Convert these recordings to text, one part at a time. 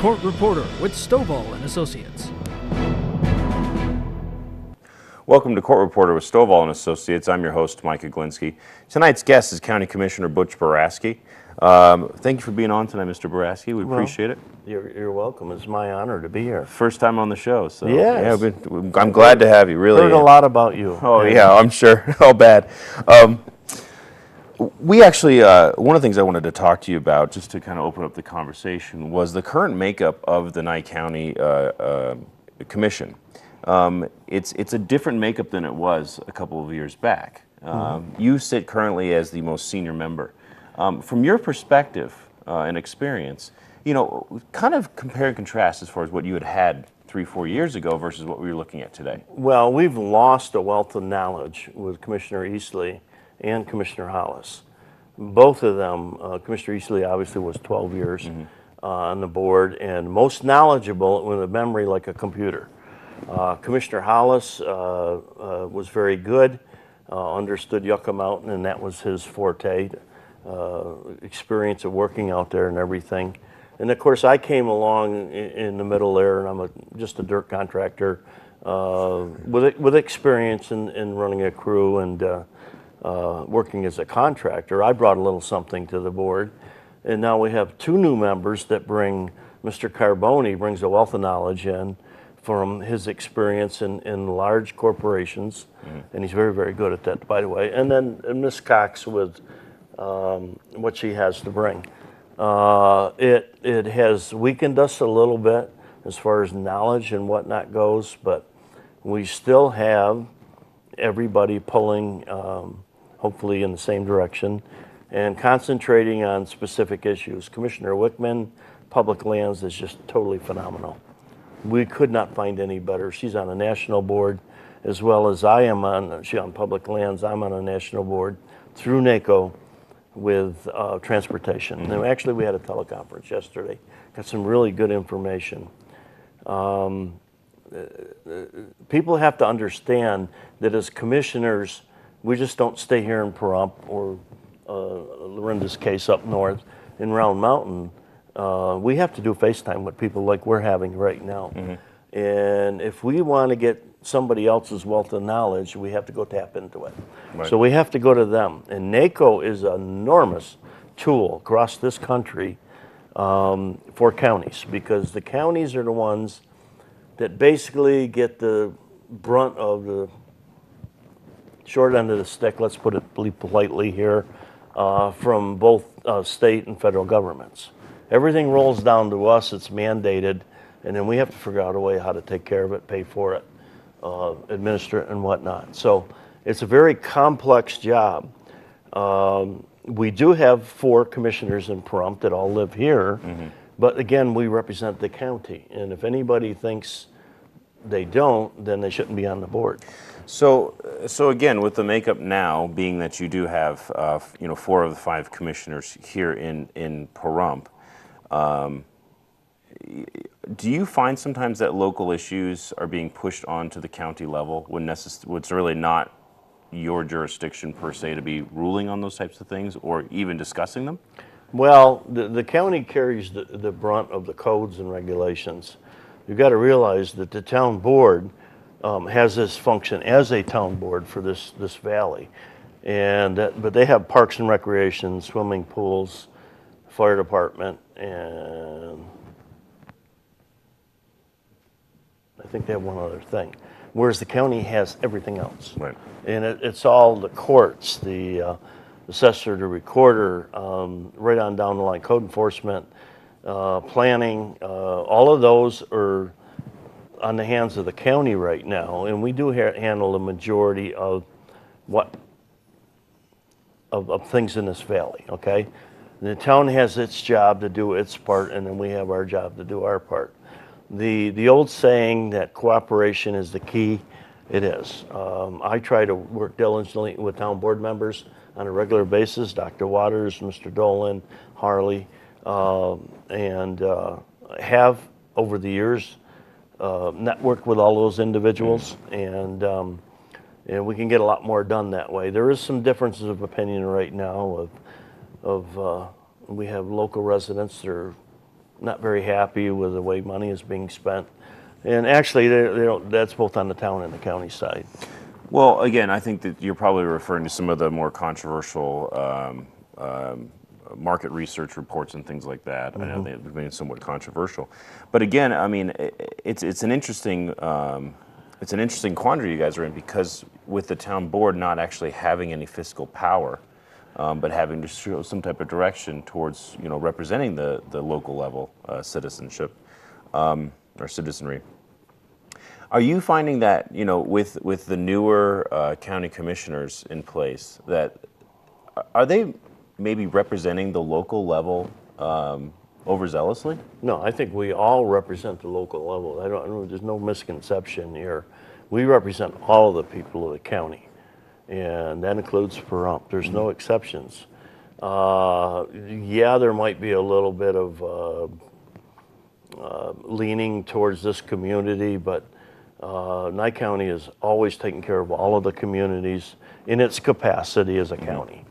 Court Reporter with Stovall and Associates. Welcome to Court Reporter with Stovall and Associates. I'm your host, Mike Oglinski. Tonight's guest is County Commissioner Butch Boraski. Thank you for being on tonight, Mr. Boraski. We appreciate it. You're welcome. It's my honor to be here. First time on the show, so yes. I'm glad to have you. Really, heard a lot about you. Oh yeah, I'm sure. All bad. We actually, one of the things I wanted to talk to you about, just to kind of open up the conversation, was the current makeup of the Nye County Commission. It's a different makeup than it was a couple of years back. You sit currently as the most senior member. From your perspective and experience, you know, kind of compare and contrast as far as what you had 3-4 years ago versus what we were looking at today. Well, we've lost a wealth of knowledge with Commissioner Eastley and Commissioner Hollis. Both of them, Commissioner Eastley obviously was 12 years on the board and most knowledgeable with a memory like a computer. Commissioner Hollis was very good, understood Yucca Mountain, and that was his forte, experience of working out there and everything. And of course, I came along in the middle there, and I'm just a dirt contractor with experience in running a crew and working as a contractor. I brought a little something to the board, and now we have two new members that bring. Mr. Carboni brings a wealth of knowledge in from his experience in large corporations, and he's very, very good at that, by the way. And then Ms. Cox with what she has to bring. It has weakened us a little bit as far as knowledge and whatnot goes, but we still have everybody pulling hopefully in the same direction and concentrating on specific issues. Commissioner Wickman, Public Lands, is just totally phenomenal. We could not find any better. She's on a national board as well as I am on. She's on Public Lands. I'm on a national board through NACO with transportation. And actually, we had a teleconference yesterday. Got some really good information. People have to understand that as commissioners, we just don't stay here in Pahrump or Lorinda's case up north in Round Mountain. We have to do FaceTime with people like we're having right now. And if we want to get somebody else's wealth of knowledge, we have to go tap into it. Right. So we have to go to them. And NACO is an enormous tool across this country for counties, because the counties are the ones that basically get the brunt of the short end of the stick, let's put it politely here, from both state and federal governments. Everything rolls down to us, it's mandated, and then we have to figure out a way how to take care of it, pay for it, administer it, and whatnot. So it's a very complex job. We do have 4 commissioners in Pahrump that all live here, but again, we represent the county, and if anybody thinks they don't, then they shouldn't be on the board. So again, with the makeup now, being that you do have 4 of the 5 commissioners here in Pahrump, do you find sometimes that local issues are being pushed onto the county level when it's really not your jurisdiction per se to be ruling on those types of things or even discussing them? Well, the county carries the brunt of the codes and regulations. You've got to realize that the town board has this function as a town board for this valley, but they have parks and recreation, swimming pools, fire department, and I think they have one other thing, whereas the county has everything else. Right. And it's all the courts, the assessor, the recorder, right on down the line, code enforcement, planning, all of those are on the hands of the county right now, and we do handle the majority of things in this valley, okay? The town has its job to do its part, and then we have our job to do our part. The old saying that cooperation is the key, it is. I try to work diligently with town board members on a regular basis, Dr. Waters, Mr. Dolan, Harley, and have over the years networked with all those individuals, and we can get a lot more done that way. There is some differences of opinion right now we have local residents that are not very happy with the way money is being spent. And actually, they don't, that's both on the town and the county side. Well, again, I think that you're probably referring to some of the more controversial market research reports and things like that. I know they've been somewhat controversial, but again, I mean, it's an interesting quandary you guys are in, because with the town board not actually having any fiscal power, but having to show some type of direction towards representing the local level citizenship or citizenry. Are you finding that, with the newer county commissioners in place, that are they maybe representing the local level overzealously? No, I think we all represent the local level. I don't. There's no misconception here. We represent all the people of the county, and that includes Pahrump. There's no exceptions. Yeah, there might be a little bit of leaning towards this community, but Nye County is always taking care of all of the communities in its capacity as a county.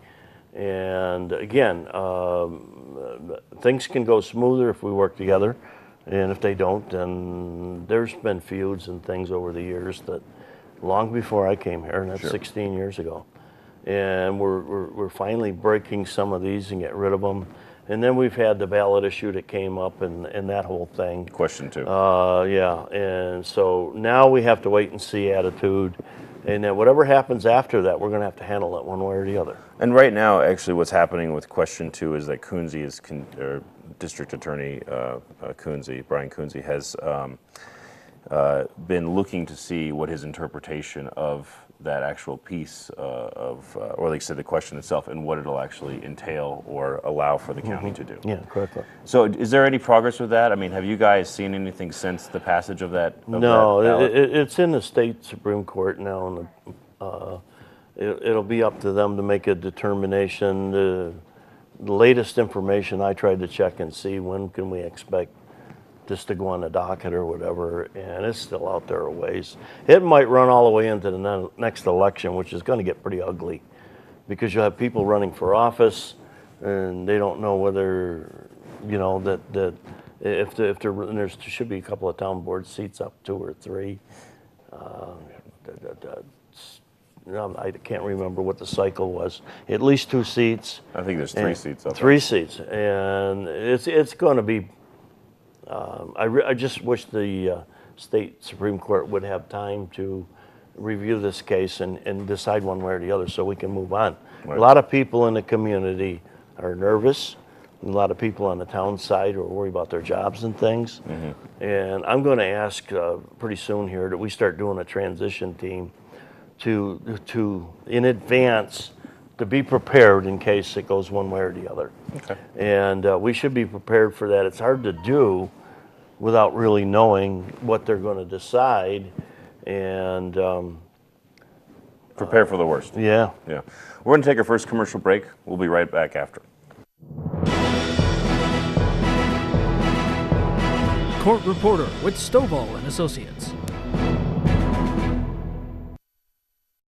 And again, things can go smoother if we work together, and if they don't, then there's been feuds and things over the years that long before I came here, and that's 16 years ago. And we're finally breaking some of these and getting rid of them. And then we've had the ballot issue that came up and that whole thing. Question 2. Yeah, and so now we have to wait and see attitude. And then whatever happens after that, we're going to have to handle it one way or the other. And right now, actually, what's happening with question 2 is that Coonsey is, District Attorney Coonsey, Brian Coonsey, has been looking to see what his interpretation of that actual piece or like I said, the question itself, and what it'll actually entail or allow for the county to do. Yeah, correctly. So is there any progress with that? I mean, have you guys seen anything since the passage of that? No, it's in the state Supreme Court now, and it'll be up to them to make a determination. The latest information I tried to check and see, when can we expect this to go on the docket or whatever, and it's still out there a ways. It might run all the way into the next election, which is going to get pretty ugly, because you'll have people running for office and they don't know whether, that if there should be a couple of town board seats up, 2 or 3. I can't remember what the cycle was. At least 2 seats. I think there's 3 seats up there. 3 seats, and it's going to be. I just wish the state Supreme Court would have time to review this case and decide one way or the other so we can move on. Right. A lot of people in the community are nervous. A lot of people on the town side are worried about their jobs and things. And I'm going to ask pretty soon here that we start doing a transition team to in advance, to be prepared in case it goes one way or the other. Okay. And we should be prepared for that. It's hard to do without really knowing what they're going to decide, and prepare for the worst. Yeah. Yeah. We're going to take our first commercial break. We'll be right back after. Court Reporter with Stovall and Associates.